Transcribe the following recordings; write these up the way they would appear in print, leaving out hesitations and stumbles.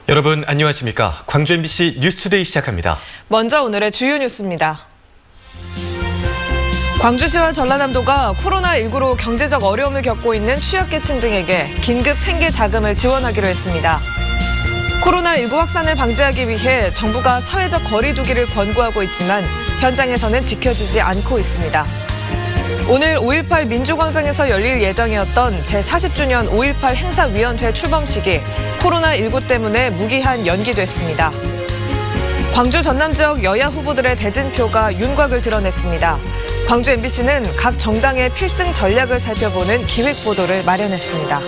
여러분 안녕하십니까? 광주 MBC 뉴스투데이 시작합니다. 먼저 오늘의 주요 뉴스입니다. 광주시와 전라남도가 코로나19로 경제적 어려움을 겪고 있는 취약계층 등에게 긴급 생계 자금을 지원하기로 했습니다. 코로나19 확산을 방지하기 위해 정부가 사회적 거리 두기를 권고하고 있지만 현장에서는 지켜지지 않고 있습니다. 오늘 5.18 민주광장에서 열릴 예정이었던 제40주년 5.18 행사위원회 출범식이 코로나19 때문에 무기한 연기됐습니다. 광주 전남 지역 여야 후보들의 대진표가 윤곽을 드러냈습니다. 광주 MBC는 각 정당의 필승 전략을 살펴보는 기획보도를 마련했습니다.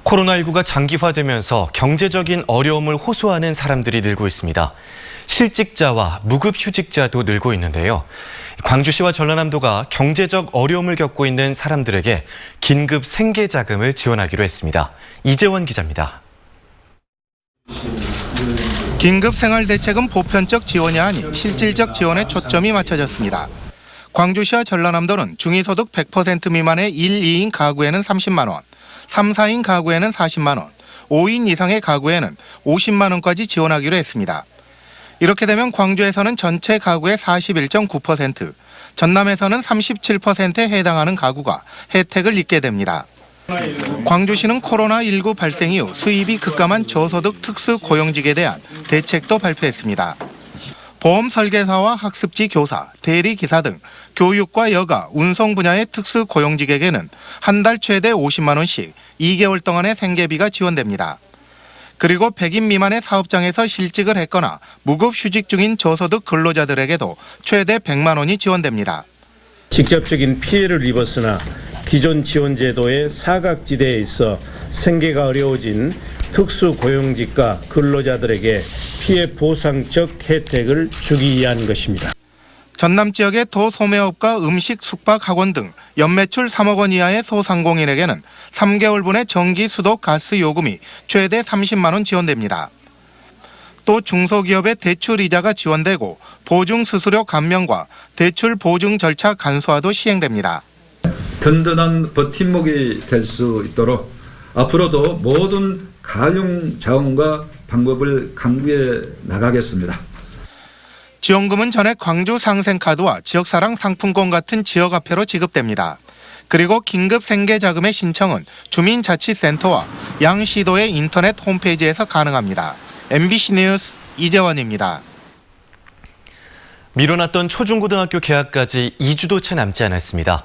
코로나19가 장기화되면서 경제적인 어려움을 호소하는 사람들이 늘고 있습니다. 실직자와 무급휴직자도 늘고 있는데요. 광주시와 전라남도가 경제적 어려움을 겪고 있는 사람들에게 긴급 생계자금을 지원하기로 했습니다. 이재원 기자입니다. 긴급생활대책은 보편적 지원이 아닌 실질적 지원에 초점이 맞춰졌습니다. 광주시와 전라남도는 중위소득 100% 미만의 1, 2인 가구에는 30만 원, 3, 4인 가구에는 40만 원, 5인 이상의 가구에는 50만 원까지 지원하기로 했습니다. 이렇게 되면 광주에서는 전체 가구의 41.9%, 전남에서는 37%에 해당하는 가구가 혜택을 입게 됩니다. 광주시는 코로나19 발생 이후 수입이 급감한 저소득 특수고용직에 대한 대책도 발표했습니다. 보험 설계사와 학습지 교사, 대리기사 등 교육과 여가, 운송 분야의 특수고용직에게는 한 달 최대 50만 원씩 2개월 동안의 생계비가 지원됩니다. 그리고 100인 미만의 사업장에서 실직을 했거나 무급휴직 중인 저소득 근로자들에게도 최대 100만 원이 지원됩니다. 직접적인 피해를 입었으나 기존 지원 제도의 사각지대에 있어 생계가 어려워진 특수고용직과 근로자들에게 피해 보상적 혜택을 주기 위한 것입니다. 전남 지역의 도소매업과 음식, 숙박, 학원 등 연매출 3억 원 이하의 소상공인에게는 3개월분의 전기, 수도, 가스 요금이 최대 30만 원 지원됩니다. 또 중소기업의 대출 이자가 지원되고 보증 수수료 감면과 대출 보증 절차 간소화도 시행됩니다. 든든한 버팀목이 될 수 있도록 앞으로도 모든 가용 자원과 방법을 강구해 나가겠습니다. 지원금은 전액 광주 상생카드와 지역사랑 상품권 같은 지역화폐로 지급됩니다. 그리고 긴급 생계자금의 신청은 주민자치센터와 양 시도의 인터넷 홈페이지에서 가능합니다. MBC 뉴스 이재원입니다. 미뤄놨던 초중고등학교 개학까지 2주도 채 남지 않았습니다.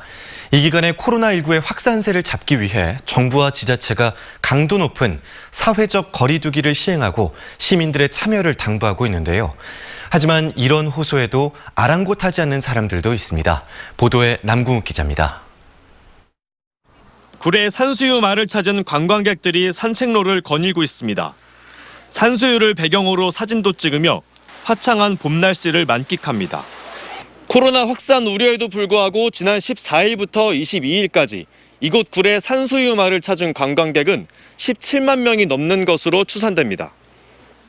이 기간에 코로나19의 확산세를 잡기 위해 정부와 지자체가 강도 높은 사회적 거리 두기를 시행하고 시민들의 참여를 당부하고 있는데요. 하지만 이런 호소에도 아랑곳하지 않는 사람들도 있습니다. 보도에 남궁욱 기자입니다. 구례 산수유 마을을 찾은 관광객들이 산책로를 거닐고 있습니다. 산수유를 배경으로 사진도 찍으며 화창한 봄 날씨를 만끽합니다. 코로나 확산 우려에도 불구하고 지난 14일부터 22일까지 이곳 구례 산수유 마을을 찾은 관광객은 17만 명이 넘는 것으로 추산됩니다.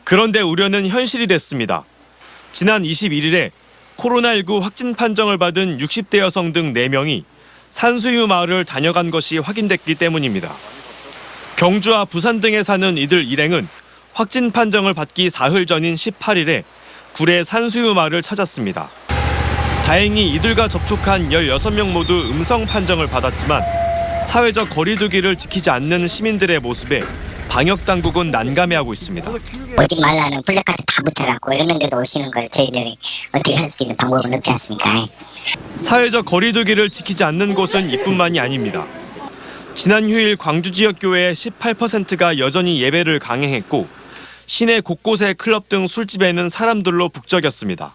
그런데 우려는 현실이 됐습니다. 지난 21일에 코로나19 확진 판정을 받은 60대 여성 등 4명이 산수유 마을을 다녀간 것이 확인됐기 때문입니다. 경주와 부산 등에 사는 이들 일행은 확진 판정을 받기 사흘 전인 18일에 구례 산수유 마을을 찾았습니다. 다행히 이들과 접촉한 16명 모두 음성 판정을 받았지만 사회적 거리 두기를 지키지 않는 시민들의 모습에 방역당국은 난감해하고 있습니다. 오지 말라는 플래카드 다 붙여갖고 이러는데도 오시는 걸 저희들이 어떻게 할 수 있는 방법은 없지 않습니까? 사회적 거리 두기를 지키지 않는 곳은 이뿐만이 아닙니다. 지난 휴일 광주 지역 교회의 18%가 여전히 예배를 강행했고 시내 곳곳의 클럽 등 술집에는 사람들로 북적였습니다.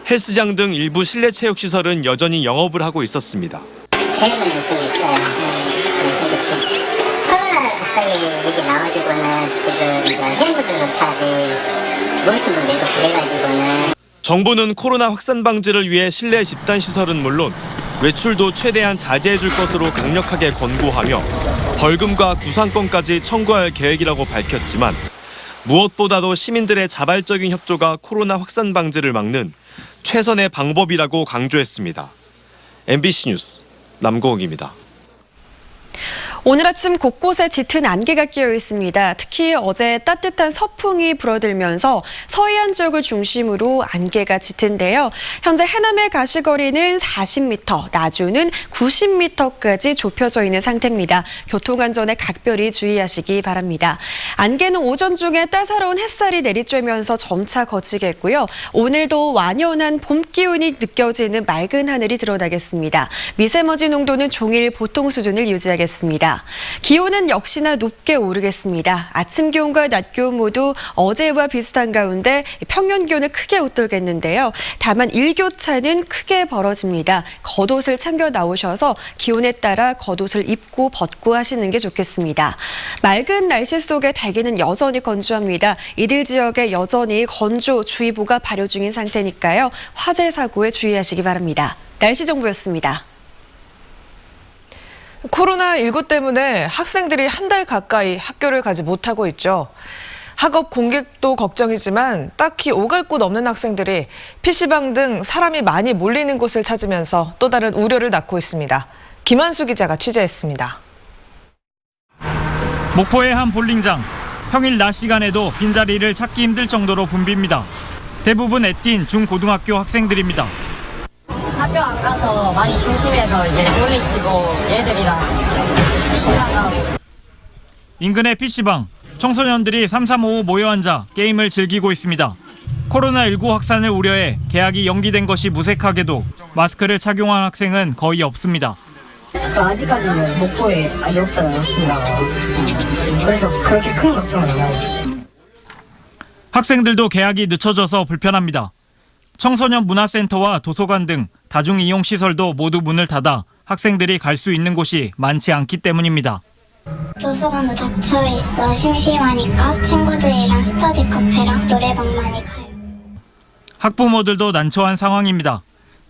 헬스장 등 일부 실내 체육시설은 여전히 영업을 하고 있었습니다. 대부분 좀 있어요. 코로나 가까이 얘기 나와가지고는 지금 행부들은 타지 모르시는 데도 그래가지고는 정부는 코로나 확산 방지를 위해 실내 집단 시설은 물론 외출도 최대한 자제해 줄 것으로 강력하게 권고하며 벌금과 구상권까지 청구할 계획이라고 밝혔지만 무엇보다도 시민들의 자발적인 협조가 코로나 확산 방지를 막는 최선의 방법이라고 강조했습니다. MBC 뉴스 남궁욱입니다. 오늘 아침 곳곳에 짙은 안개가 끼어 있습니다. 특히 어제 따뜻한 서풍이 불어들면서 서해안 지역을 중심으로 안개가 짙은데요. 현재 해남의 가시거리는 40m, 나주는 90m까지 좁혀져 있는 상태입니다. 교통안전에 각별히 주의하시기 바랍니다. 안개는 오전 중에 따사로운 햇살이 내리쬐면서 점차 걷히겠고요. 오늘도 완연한 봄 기운이 느껴지는 맑은 하늘이 드러나겠습니다. 미세먼지 농도는 종일 보통 수준을 유지하겠습니다. 기온은 역시나 높게 오르겠습니다. 아침 기온과 낮 기온 모두 어제와 비슷한 가운데 평년 기온을 크게 웃돌겠는데요. 다만 일교차는 크게 벌어집니다. 겉옷을 챙겨 나오셔서 기온에 따라 겉옷을 입고 벗고 하시는 게 좋겠습니다. 맑은 날씨 속에 대기는 여전히 건조합니다. 이들 지역에 여전히 건조주의보가 발효 중인 상태니까요. 화재 사고에 주의하시기 바랍니다. 날씨 정보였습니다. 코로나19 때문에 학생들이 한 달 가까이 학교를 가지 못하고 있죠. 학업 공백도 걱정이지만 딱히 오갈 곳 없는 학생들이 PC방 등 사람이 많이 몰리는 곳을 찾으면서 또 다른 우려를 낳고 있습니다. 김한수 기자가 취재했습니다. 목포의 한 볼링장. 평일 낮 시간에도 빈자리를 찾기 힘들 정도로 붐빕니다. 대부분 애띤 중고등학교 학생들입니다. 학교 안 가서 많이 심심해서 이제 볼링치고 얘들이랑 PC방 가고. 인근의 PC방. 청소년들이 335 모여 앉아 게임을 즐기고 있습니다. 코로나19 확산을 우려해 개학이 연기된 것이 무색하게도 마스크를 착용한 학생은 거의 없습니다. 아직까지는 목포에 아직 없잖아요, 학교가. 그래서 그렇게 큰 걱정은 안 하고 있어요. 학생들도 개학이 늦춰져서 불편합니다. 청소년 문화센터와 도서관 등 다중이용시설도 모두 문을 닫아 학생들이 갈 수 있는 곳이 많지 않기 때문입니다. 도서관도 닫혀있어 심심하니까 친구들이랑 스터디 카페랑 노래방 많이 가요. 학부모들도 난처한 상황입니다.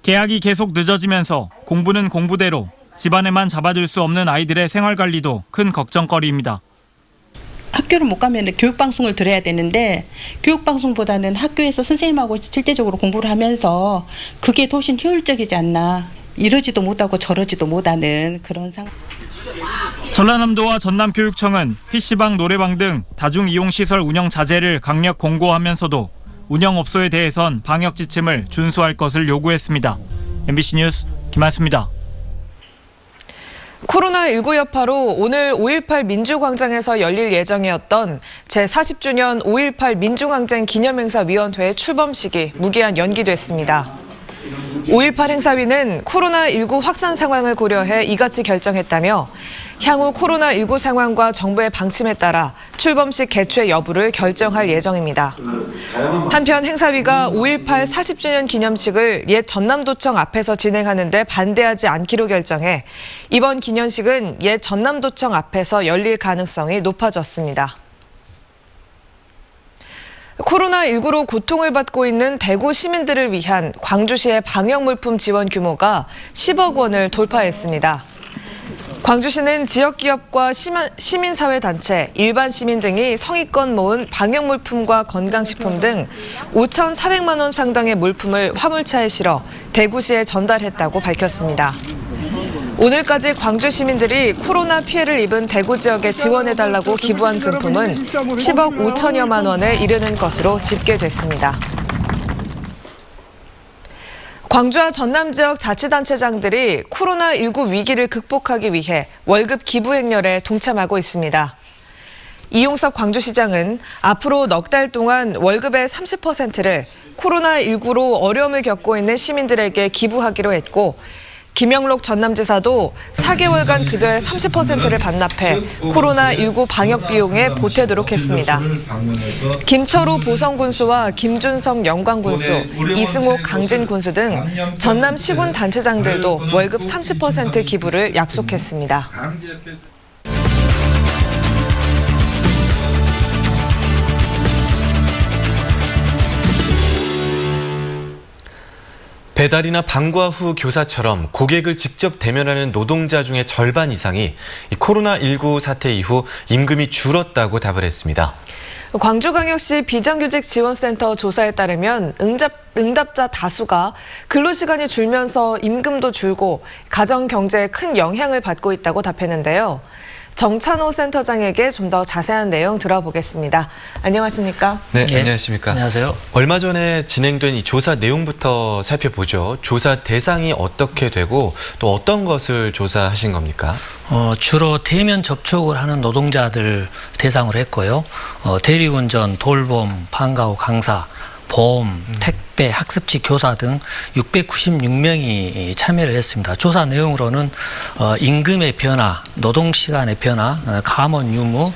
개학이 계속 늦어지면서 공부는 공부대로 집안에만 잡아둘 수 없는 아이들의 생활관리도 큰 걱정거리입니다. 학교를 못 가면 교육방송을 들어야 되는데 교육방송보다는 학교에서 선생님하고 실제적으로 공부를 하면서 그게 훨씬 효율적이지 않나. 이러지도 못하고 저러지도 못하는 그런 상황. 전라남도와 전남교육청은 PC방, 노래방 등 다중이용시설 운영 자제를 강력 공고하면서도 운영업소에 대해선 방역 지침을 준수할 것을 요구했습니다. MBC 뉴스 김한수입니다. 코로나19 여파로 오늘 5.18 민주광장에서 열릴 예정이었던 제40주년 5.18 민주항쟁 기념행사위원회 출범식이 무기한 연기됐습니다. 5.18 행사위는 코로나19 확산 상황을 고려해 이같이 결정했다며 향후 코로나19 상황과 정부의 방침에 따라 출범식 개최 여부를 결정할 예정입니다. 한편 행사위가 5.18 40주년 기념식을 옛 전남도청 앞에서 진행하는 데 반대하지 않기로 결정해 이번 기념식은 옛 전남도청 앞에서 열릴 가능성이 높아졌습니다. 코로나19로 고통을 받고 있는 대구 시민들을 위한 광주시의 방역물품 지원 규모가 10억 원을 돌파했습니다. 광주시는 지역기업과 시민사회단체, 일반 시민 등이 성의껏 모은 방역물품과 건강식품 등 5,400만 원 상당의 물품을 화물차에 실어 대구시에 전달했다고 밝혔습니다. 오늘까지 광주 시민들이 코로나 피해를 입은 대구 지역에 지원해달라고 기부한 금품은 10억 5천여만 원에 이르는 것으로 집계됐습니다. 광주와 전남 지역 자치단체장들이 코로나19 위기를 극복하기 위해 월급 기부 행렬에 동참하고 있습니다. 이용섭 광주시장은 앞으로 넉 달 동안 월급의 30%를 코로나19로 어려움을 겪고 있는 시민들에게 기부하기로 했고 김영록 전남지사도 4개월간 급여의 30%를 반납해 코로나19 방역 비용에 보태도록 했습니다. 김철우 보성군수와 김준성 영광군수, 이승호 강진군수 등 전남 시군 단체장들도 월급 30% 기부를 약속했습니다. 배달이나 방과 후 교사처럼 고객을 직접 대면하는 노동자 중의 절반 이상이 코로나19 사태 이후 임금이 줄었다고 답을 했습니다. 광주광역시 비정규직 지원센터 조사에 따르면 응답자 다수가 근로시간이 줄면서 임금도 줄고 가정 경제에 큰 영향을 받고 있다고 답했는데요. 정찬호 센터장에게 좀 더 자세한 내용 들어보겠습니다. 안녕하십니까? 네, 안녕하십니까? 안녕하세요. 얼마 전에 진행된 이 조사 내용부터 살펴보죠. 조사 대상이 어떻게 되고 또 어떤 것을 조사하신 겁니까? 주로 대면 접촉을 하는 노동자들 대상으로 했고요. 대리운전, 돌봄, 방과후 강사, 보험, 택배, 학습지 교사 등 696명이 참여를 했습니다. 조사 내용으로는 임금의 변화, 노동시간의 변화, 감원 유무,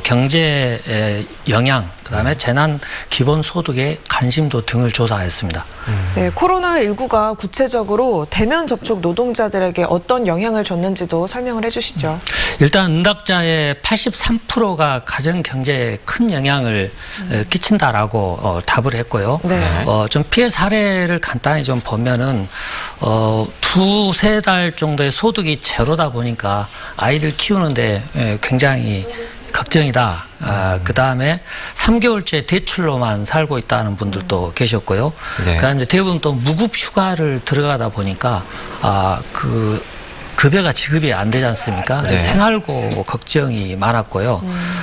경제 영향, 그다음에 재난 기본소득의 관심도 등을 조사했습니다. 네, 코로나19가 구체적으로 대면 접촉 노동자들에게 어떤 영향을 줬는지도 설명을 해주시죠. 일단 응답자의 83%가 가정 경제에 큰 영향을 끼친다라고 답을 했고요. 네. 좀 피해 사례를 간단히 좀 보면은 두세 달 정도의 소득이 제로다 보니까 아이들 키우는데 굉장히 걱정이다. 그 다음에 3개월째 대출로만 살고 있다는 분들도 계셨고요. 네. 그다음에 대부분 또 무급 휴가를 들어가다 보니까 그 급여가 지급이 안 되지 않습니까? 네. 생활고 걱정이 많았고요.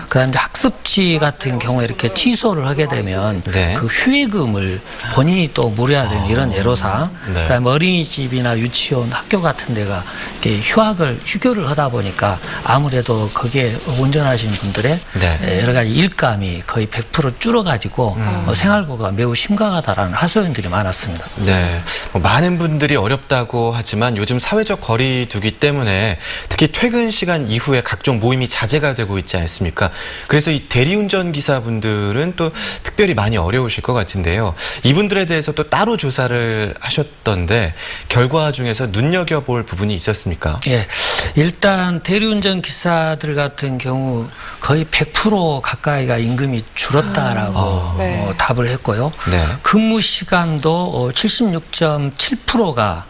그다음에 이제 학습지 같은 경우에 이렇게 취소를 하게 되면 네. 그 휴회금을 본인이 또 물어야 되는 이런 애로사항. 네. 그다음에 어린이집이나 유치원, 학교 같은 데가 이렇게 휴교를 하다 보니까 아무래도 거기에 운전하시는 분들의 네. 여러 가지 일감이 거의 100% 줄어가지고 생활고가 매우 심각하다라는 하소연들이 많았습니다. 네, 많은 분들이 어렵다고 하지만 요즘 사회적 거리두기 때문에 특히 퇴근 시간 이후에 각종 모임이 자제가 되고 있지 않습니까? 그래서 이 대리운전 기사분들은 또 특별히 많이 어려우실 것 같은데요. 이분들에 대해서 또 따로 조사를 하셨던데 결과 중에서 눈여겨볼 부분이 있었습니까? 예, 일단 대리운전 기사들 같은 경우 거의 100% 가까이가 임금이 줄었다라고 네. 답을 했고요. 네. 근무 시간도 76.7%가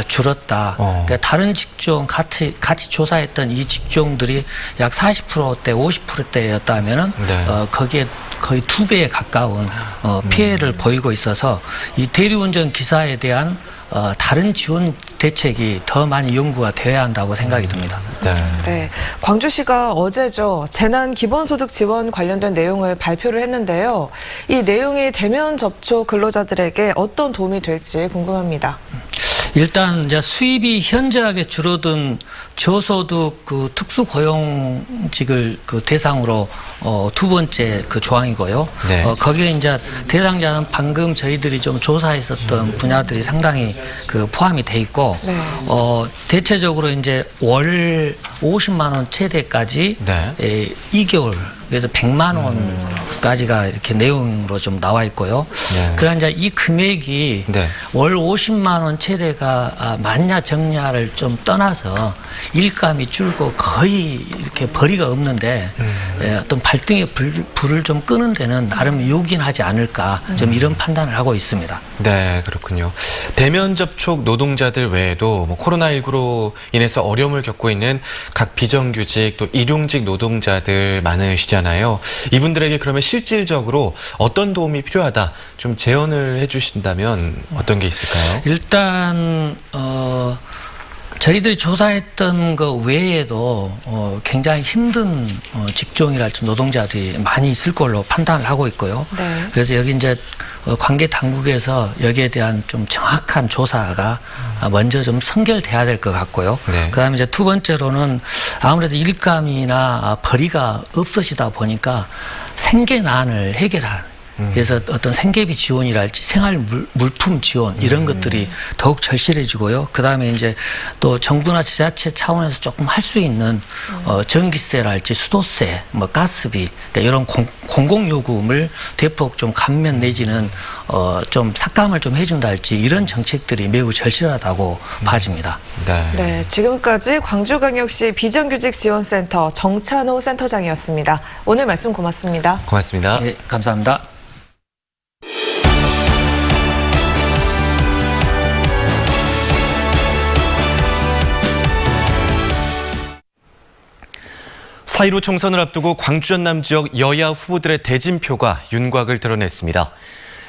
줄었다. 그러니까 다른 직종 같이 조사했던 이 직종들이 약 40%대, 50%대였다면은 네. 거기에 거의 2배에 가까운 피해를 보이고 있어서 이 대리운전 기사에 대한 다른 지원 대책이 더 많이 연구가 돼야 한다고 생각이 듭니다. 네, 광주시가 어제죠. 재난 기본소득 지원 관련된 내용을 발표를 했는데요. 이 내용이 대면 접촉 근로자들에게 어떤 도움이 될지 궁금합니다. 일단 이제 수입이 현저하게 줄어든 저소득 그 특수고용직을 그 대상으로 두 번째 그 조항이고요. 네. 거기에 이제 대상자는 방금 저희들이 좀 조사했었던 분야들이 상당히 그 포함이 돼 있고, 네. 대체적으로 이제 월 50만 원 최대까지 네. 2개월 그래서 100만 원까지가 이렇게 내용으로 좀 나와 있고요. 네. 그러나 이제 이 금액이 네. 월 50만 원 최대가 많냐 적냐를 좀 떠나서 일감이 줄고 거의 이렇게 벌이가 없는데 어떤 발등에 불을 좀 끄는 데는 나름 유긴 하지 않을까 좀 이런 판단을 하고 있습니다. 네, 그렇군요. 대면 접촉 노동자들 외에도 코로나19로 인해서 어려움을 겪고 있는 각 비정규직 또 일용직 노동자들 많으시잖아요. 이분들에게 그러면 실질적으로 어떤 도움이 필요하다 좀 제언을 해주신다면 어떤 게 있을까요? 일단 저희들이 조사했던 거 외에도 굉장히 힘든 직종이랄지 노동자들이 많이 있을 걸로 판단을 하고 있고요. 네. 그래서 여기 이제 관계 당국에서 여기에 대한 좀 정확한 조사가 먼저 좀 선결돼야 될 것 같고요. 네. 그다음에 이제 두 번째로는 아무래도 일감이나 벌이가 없으시다 보니까 생계난을 해결하는. 그래서 어떤 생계비 지원이랄지 생활 물품 지원 이런 것들이 더욱 절실해지고요. 그다음에 이제 또 정부나 지자체 차원에서 조금 할 수 있는 전기세랄지 수도세, 뭐 가스비 이런 공공요금을 대폭 좀 감면 내지는 좀 삭감을 좀 해준다 할지 이런 정책들이 매우 절실하다고 봐집니다. 네. 네, 지금까지 광주광역시 비정규직 지원센터 정찬호 센터장이었습니다. 오늘 말씀 고맙습니다. 고맙습니다. 네, 감사합니다. 사.15 총선을 앞두고 광주 전남 지역 여야 후보들의 대진표가 윤곽을 드러냈습니다.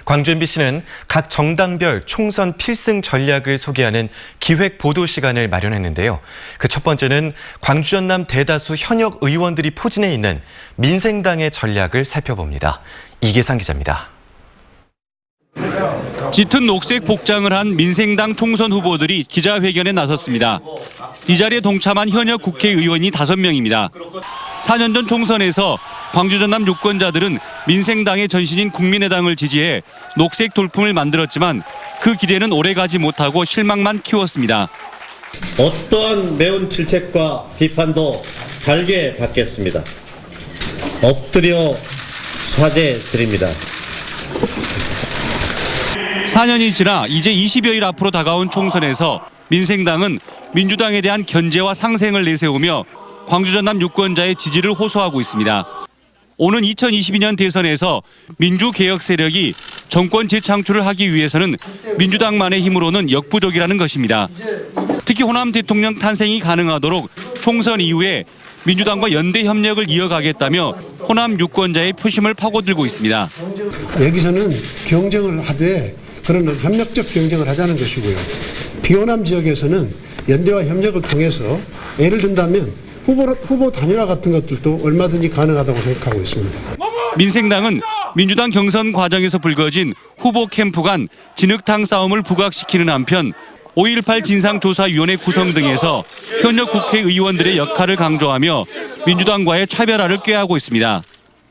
광주 MBC는 각 정당별 총선 필승 전략을 소개하는 기획 보도 시간을 마련했는데요. 그 첫 번째는 광주 전남 대다수 현역 의원들이 포진해 있는 민생당의 전략을 살펴봅니다. 이계상 기자입니다. 짙은 녹색 복장을 한 민생당 총선 후보들이 기자회견에 나섰습니다. 이 자리에 동참한 현역 국회의원이 5명입니다. 4년 전 총선에서 광주 전남 유권자들은 민생당의 전신인 국민의당을 지지해 녹색 돌풍을 만들었지만 그 기대는 오래가지 못하고 실망만 키웠습니다. 어떠한 매운 질책과 비판도 달게 받겠습니다. 엎드려 사죄드립니다. 4년이 지나 이제 20여일 앞으로 다가온 총선에서 민생당은 민주당에 대한 견제와 상생을 내세우며 광주 전남 유권자의 지지를 호소하고 있습니다. 오는 2022년 대선에서 민주개혁 세력이 정권 재창출을 하기 위해서는 민주당만의 힘으로는 역부족이라는 것입니다. 특히 호남 대통령 탄생이 가능하도록 총선 이후에 민주당과 연대 협력을 이어가겠다며 호남 유권자의 표심을 파고들고 있습니다. 여기서는 경쟁을 하되 그런 협력적 경쟁을 하자는 것이고요. 비호남 지역에서는 연대와 협력을 통해서 예를 든다면 후보 단일화 같은 것들도 얼마든지 가능하다고 생각하고 있습니다. 민생당은 민주당 경선 과정에서 불거진 후보 캠프 간 진흙탕 싸움을 부각시키는 한편 5.18 진상조사위원회 구성 등에서 현역 국회의원들의 역할을 강조하며 민주당과의 차별화를 꾀하고 있습니다.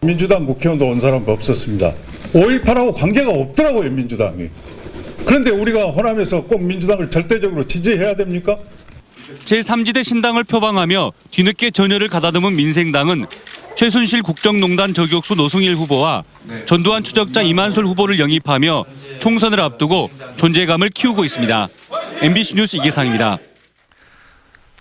민주당 국회의원도 온 사람 없었습니다. 5.18하고 관계가 없더라고요, 민주당이. 그런데 우리가 호남에서 꼭 민주당을 절대적으로 지지해야 됩니까? 제3지대 신당을 표방하며 뒤늦게 전열을 가다듬은 민생당은 최순실 국정농단 저격수 노승일 후보와 전두환 추적자 이만솔 후보를 영입하며 총선을 앞두고 존재감을 키우고 있습니다. MBC 뉴스 이계상입니다.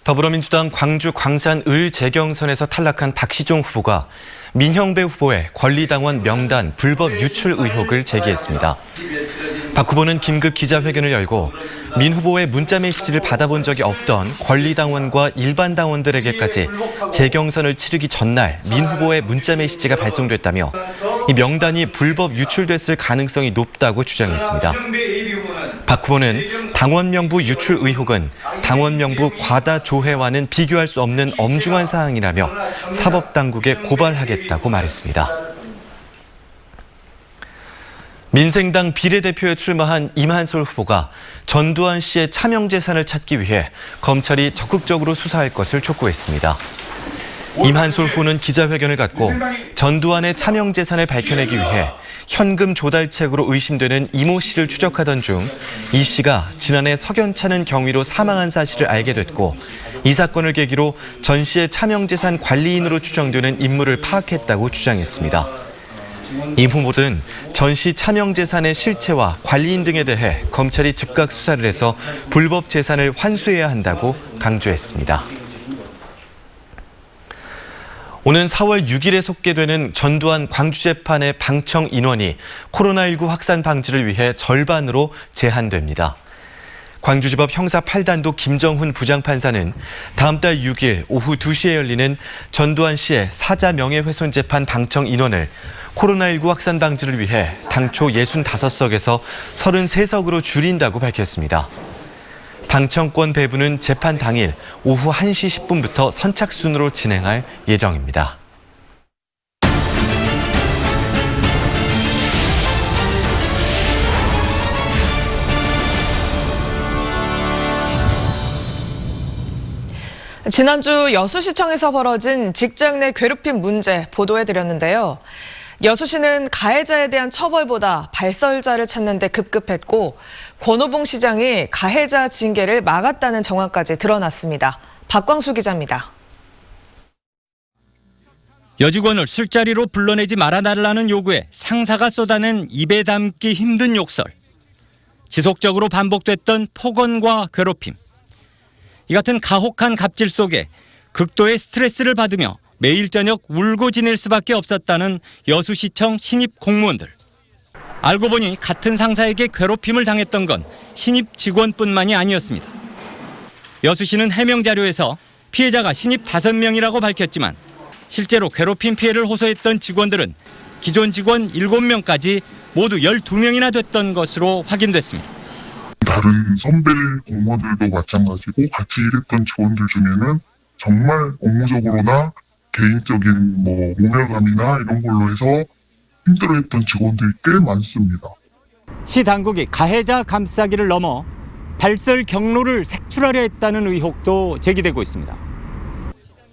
더불어민주당 광주 광산 을 재경선에서 탈락한 박시종 후보가 민형배 후보의 권리당원 명단 불법 유출 의혹을 제기했습니다. 박 후보는 긴급 기자회견을 열고 민 후보의 문자 메시지를 받아본 적이 없던 권리당원과 일반 당원들에게까지 재경선을 치르기 전날 민 후보의 문자 메시지가 발송됐다며 이 명단이 불법 유출됐을 가능성이 높다고 주장했습니다. 박 후보는 당원 명부 유출 의혹은 당원 명부 과다 조회와는 비교할 수 없는 엄중한 사항이라며 사법당국에 고발하겠다고 말했습니다. 민생당 비례대표에 출마한 이만솔 후보가 전두환 씨의 차명재산을 찾기 위해 검찰이 적극적으로 수사할 것을 촉구했습니다. 이만솔 후보는 기자회견을 갖고 전두환의 차명재산을 밝혀내기 위해 현금 조달책으로 의심되는 이모 씨를 추적하던 중 이 씨가 지난해 석연찮은 경위로 사망한 사실을 알게 됐고 이 사건을 계기로 전 씨의 차명재산 관리인으로 추정되는 인물을 파악했다고 주장했습니다. 이 후보들은 전 씨 차명재산의 실체와 관리인 등에 대해 검찰이 즉각 수사를 해서 불법 재산을 환수해야 한다고 강조했습니다. 오는 4월 6일에 속개되는 전두환 광주재판의 방청 인원이 코로나19 확산 방지를 위해 절반으로 제한됩니다. 광주지법 형사 8단도 김정훈 부장판사는 다음 달 6일 오후 2시에 열리는 전두환 씨의 사자 명예훼손 재판 방청 인원을 코로나19 확산 방지를 위해 당초 65석에서 33석으로 줄인다고 밝혔습니다. 방청권 배부는 재판 당일 오후 1시 10분부터 선착순으로 진행할 예정입니다. 지난주 여수시청에서 벌어진 직장 내 괴롭힘 문제 보도해드렸는데요. 여수시는 가해자에 대한 처벌보다 발설자를 찾는 데 급급했고 권오봉 시장이 가해자 징계를 막았다는 정황까지 드러났습니다. 박광수 기자입니다. 여직원을 술자리로 불러내지 말아달라는 요구에 상사가 쏟아낸 입에 담기 힘든 욕설. 지속적으로 반복됐던 폭언과 괴롭힘. 이 같은 가혹한 갑질 속에 극도의 스트레스를 받으며 매일 저녁 울고 지낼 수밖에 없었다는 여수시청 신입 공무원들. 알고 보니 같은 상사에게 괴롭힘을 당했던 건 신입 직원뿐만이 아니었습니다. 여수시는 해명 자료에서 피해자가 신입 5명이라고 밝혔지만 실제로 괴롭힘 피해를 호소했던 직원들은 기존 직원 7명까지 모두 12명이나 됐던 것으로 확인됐습니다. 다른 선배 공무원들도 마찬가지고 같이 일했던 직원들 중에는 정말 업무적으로나 개인적인 모멸감이나 이런 걸로 해서 힘들어했던 직원들이 꽤 많습니다. 시 당국이 가해자 감싸기를 넘어 발설 경로를 색출하려 했다는 의혹도 제기되고 있습니다.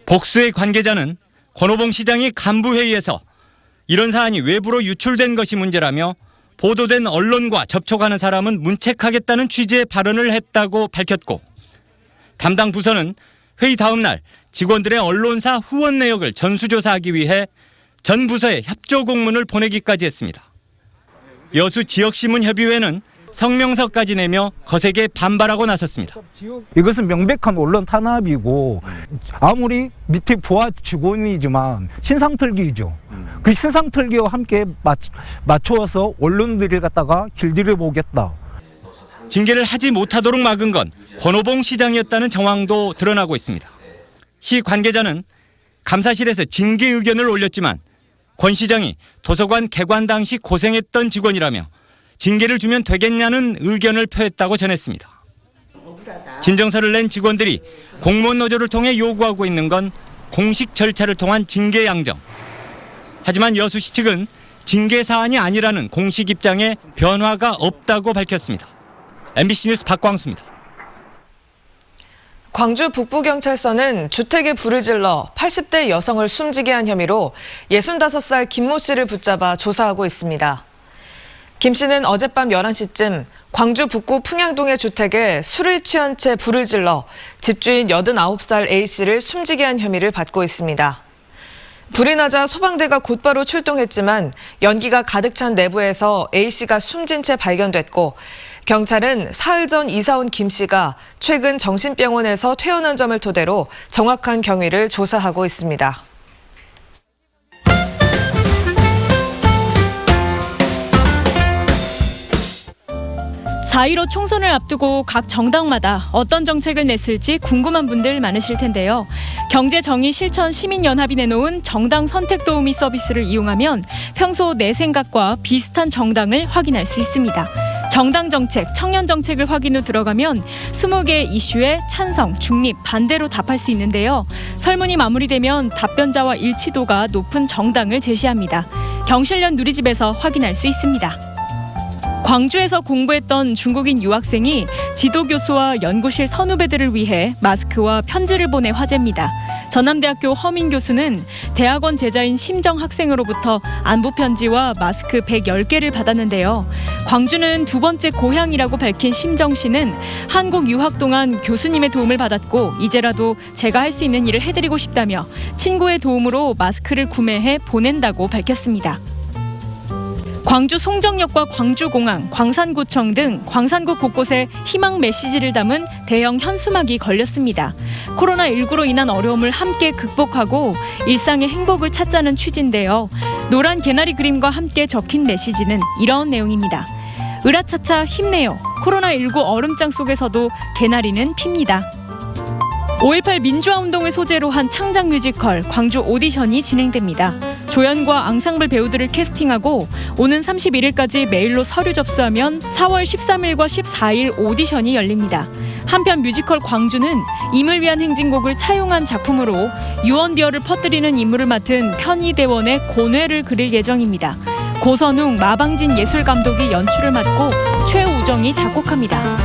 복수의 관계자는 권오봉 시장이 간부회의에서 이런 사안이 외부로 유출된 것이 문제라며 보도된 언론과 접촉하는 사람은 문책하겠다는 취지의 발언을 했다고 밝혔고, 담당 부서는 회의 다음 날 직원들의 언론사 후원 내역을 전수조사하기 위해 전 부서에 협조 공문을 보내기까지 했습니다. 여수 지역신문협의회는 성명서까지 내며 거세게 반발하고 나섰습니다. 이것은 명백한 언론 탄압이고 아무리 밑에 부하 직원이지만 신상털기이죠. 그 신상털기와 함께 맞추어서 언론들을 갖다가 길들여 보겠다. 징계를 하지 못하도록 막은 건 권오봉 시장이었다는 정황도 드러나고 있습니다. 시 관계자는 감사실에서 징계 의견을 올렸지만 권 시장이 도서관 개관 당시 고생했던 직원이라며 징계를 주면 되겠냐는 의견을 표했다고 전했습니다. 진정서를 낸 직원들이 공무원 노조를 통해 요구하고 있는 건 공식 절차를 통한 징계 양정. 하지만 여수시 측은 징계 사안이 아니라는 공식 입장에 변화가 없다고 밝혔습니다. MBC 뉴스 박광수입니다. 광주 북부경찰서는 주택에 불을 질러 80대 여성을 숨지게 한 혐의로 65살 김모 씨를 붙잡아 조사하고 있습니다. 김 씨는 어젯밤 11시쯤 광주 북구 풍양동의 주택에 술을 취한 채 불을 질러 집주인 89살 A 씨를 숨지게 한 혐의를 받고 있습니다. 불이 나자 소방대가 곧바로 출동했지만 연기가 가득 찬 내부에서 A 씨가 숨진 채 발견됐고, 경찰은 사흘 전 이사 온 김 씨가 최근 정신병원에서 퇴원한 점을 토대로 정확한 경위를 조사하고 있습니다. 4.15 총선을 앞두고 각 정당마다 어떤 정책을 냈을지 궁금한 분들 많으실 텐데요. 경제정의실천시민연합이 내놓은 정당 선택도우미 서비스를 이용하면 평소 내 생각과 비슷한 정당을 확인할 수 있습니다. 정당 정책, 청년 정책을 확인 후 들어가면 20개 이슈에 찬성, 중립, 반대로 답할 수 있는데요. 설문이 마무리되면 답변자와 일치도가 높은 정당을 제시합니다. 경실련 누리집에서 확인할 수 있습니다. 광주에서 공부했던 중국인 유학생이 지도교수와 연구실 선후배들을 위해 마스크와 편지를 보내 화제입니다. 전남대학교 허민 교수는 대학원 제자인 심정 학생으로부터 안부 편지와 마스크 110개를 받았는데요. 광주는 두 번째 고향이라고 밝힌 심정 씨는 한국 유학 동안 교수님의 도움을 받았고 이제라도 제가 할 수 있는 일을 해드리고 싶다며 친구의 도움으로 마스크를 구매해 보낸다고 밝혔습니다. 광주 송정역과 광주공항, 광산구청 등 광산구 곳곳에 희망 메시지를 담은 대형 현수막이 걸렸습니다. 코로나19로 인한 어려움을 함께 극복하고 일상의 행복을 찾자는 취지인데요. 노란 개나리 그림과 함께 적힌 메시지는 이런 내용입니다. 으라차차 힘내요. 코로나19 얼음장 속에서도 개나리는 핍니다. 5.18 민주화운동을 소재로 한 창작 뮤지컬 광주 오디션이 진행됩니다. 조연과 앙상블 배우들을 캐스팅하고 오는 31일까지 메일로 서류 접수하면 4월 13일과 14일 오디션이 열립니다. 한편 뮤지컬 광주는 임을 위한 행진곡을 차용한 작품으로 유언비어를 퍼뜨리는 임무를 맡은 편의대원의 고뇌를 그릴 예정입니다. 고선웅, 마방진 예술감독이 연출을 맡고 최우정이 작곡합니다.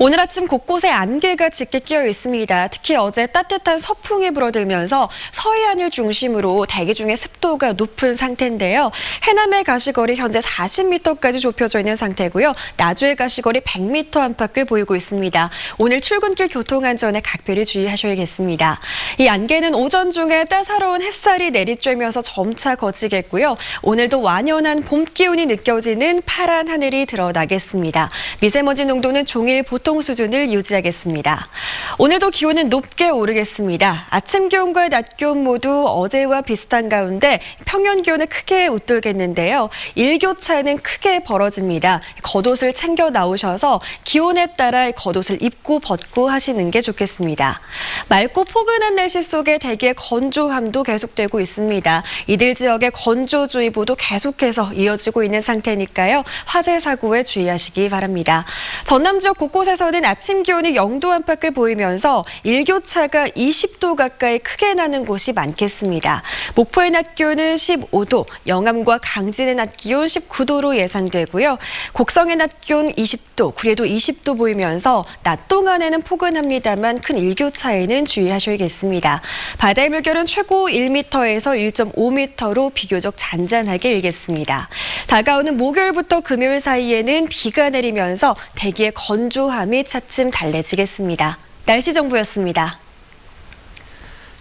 오늘 아침 곳곳에 안개가 짙게 끼어 있습니다. 특히 어제 따뜻한 서풍이 불어들면서 서해안을 중심으로 대기 중에 습도가 높은 상태인데요. 해남의 가시거리 현재 40m까지 좁혀져 있는 상태고요. 나주의 가시거리 100m 안팎을 보이고 있습니다. 오늘 출근길 교통안전에 각별히 주의하셔야겠습니다. 이 안개는 오전 중에 따사로운 햇살이 내리쬐면서 점차 거치겠고요. 오늘도 완연한 봄 기운이 느껴지는 파란 하늘이 드러나겠습니다. 미세먼지 농도는 종일 보통 활동 수준을 유지하겠습니다. 오늘도 기온은 높게 오르겠습니다. 아침 기온과 낮 기온 모두 어제와 비슷한 가운데 평년 기온을 크게 웃돌겠는데요. 일교차는 크게 벌어집니다. 겉옷을 챙겨 나오셔서 기온에 따라 겉옷을 입고 벗고 하시는 게 좋겠습니다. 맑고 포근한 날씨 속에 대기의 건조함도 계속되고 있습니다. 이들 지역의 건조주의보도 계속해서 이어지고 있는 상태니까요. 화재 사고에 주의하시기 바랍니다. 전남 지역 곳곳에서는 아침 기온이 0도 안팎을 보이면서 일교차가 20도 가까이 크게 나는 곳이 많겠습니다. 목포의 낮 기온은 15도, 영암과 강진의 낮 기온 19도로 예상되고요. 곡성의 낮 기온 20도, 구례도 20도 보이면서 낮 동안에는 포근합니다만 큰 일교차에는 주의하셔야겠습니다. 바다의 물결은 최고 1m에서 1.5m로 비교적 잔잔하게 일겠습니다. 다가오는 목요일부터 금요일 사이에는 비가 내리면서 대기의 건조함이 차츰 달래지겠습니다. 날씨 정보였습니다.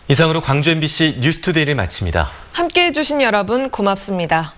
이상으로 광주 MBC 뉴스투데이를 마칩니다. 함께해 주신 여러분 고맙습니다.